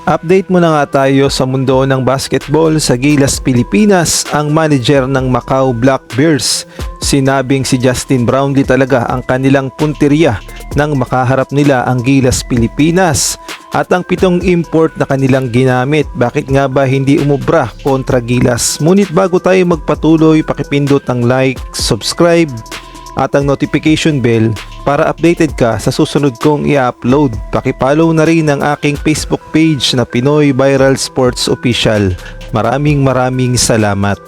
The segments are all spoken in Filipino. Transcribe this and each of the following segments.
Update muna nga tayo sa mundo ng basketball sa Gilas, Pilipinas. Ang manager ng Macau Black Bears sinabing si Justin Brownlee talaga ang kanilang punteriya nang makaharap nila ang Gilas, Pilipinas. At ang 7 import na kanilang ginamit, bakit nga ba hindi umubra kontra Gilas? Ngunit bago tayo magpatuloy, pakipindot ang like, subscribe at ang notification bell para updated ka sa susunod kong i-upload. Pakipollow na rin ang aking Facebook page na Pinoy Viral Sports Official. Maraming salamat.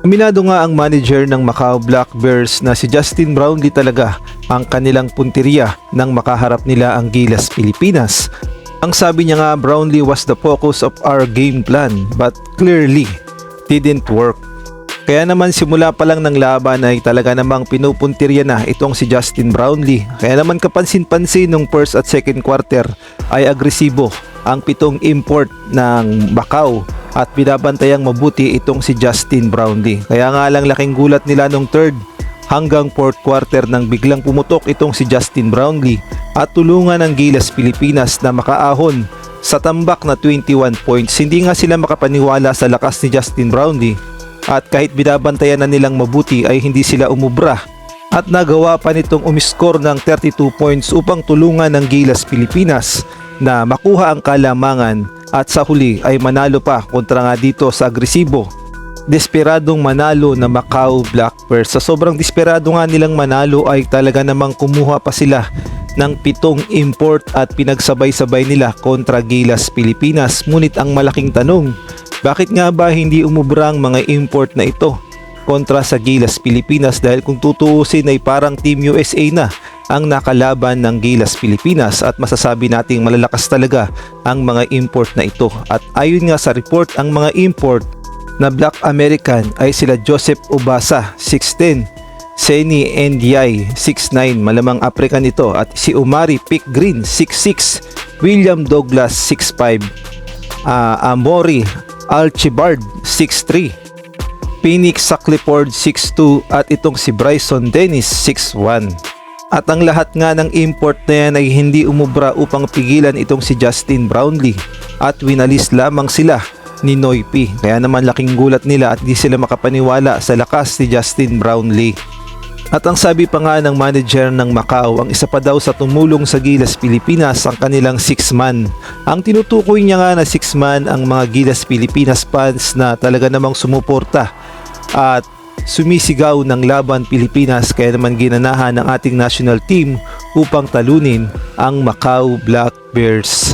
Aminado nga ang manager ng Macau Black Bears na si Justin Brownlee talaga ang kanilang punteriya nang makaharap nila ang Gilas, Pilipinas. Ang sabi niya nga, Brownlee was the focus of our game plan but clearly didn't work. Kaya naman simula pa lang ng laban ay talaga namang pinupuntirya na itong si Justin Brownlee. Kaya naman kapansin-pansin nung first at second quarter ay agresibo ang 7 import ng Macau at binabantayang mabuti itong si Justin Brownlee. Kaya nga lang laking gulat nila nung third hanggang fourth quarter nang biglang pumutok itong si Justin Brownlee at tulungan ng Gilas, Pilipinas na makaahon sa tambak na 21 points. Hindi nga sila makapaniwala sa lakas ni Justin Brownlee. At kahit binabantayan na nilang mabuti ay hindi sila umubra at nagawa pa nitong umiskor ng 32 points upang tulungan ng Gilas, Pilipinas na makuha ang kalamangan at sa huli ay manalo pa kontra nga dito sa agresibo. Desperadong manalo na Macau Black Bears. Sa sobrang desperado nga nilang manalo ay talaga namang kumuha pa sila ng 7 import at pinagsabay-sabay nila kontra Gilas, Pilipinas. Ngunit ang malaking tanong, bakit nga ba hindi umubra ang mga import na ito kontra sa Gilas, Pilipinas? Dahil kung tutuusin ay parang Team USA na ang nakalaban ng Gilas, Pilipinas at masasabi nating malalakas talaga ang mga import na ito. At ayon nga sa report, ang mga import na Black American ay sila Joseph Obasa 6'10", Seni Ndiaye 6'9", malamang African ito, at si Omari Pick Green 6'6", William Douglas 6'5", Amori Alchibard 6'3", Phoenix Sackleford 6'2", at itong si Bryson Dennis 6'1". At ang lahat nga ng import na yan ay hindi umubra upang pigilan itong si Justin Brownlee at winalis lamang sila ni Noypi. Kaya naman laking gulat nila at di sila makapaniwala sa lakas ni Justin Brownlee. At ang sabi pa nga ng manager ng Macau, ang isa pa daw sa tumulong sa Gilas, Pilipinas ang kanilang 6-man. Ang tinutukoy niya nga na 6-man ang mga Gilas, Pilipinas fans na talaga namang sumuporta at sumisigaw ng laban Pilipinas. Kaya naman ginanahan ng ating national team upang talunin ang Macau Black Bears.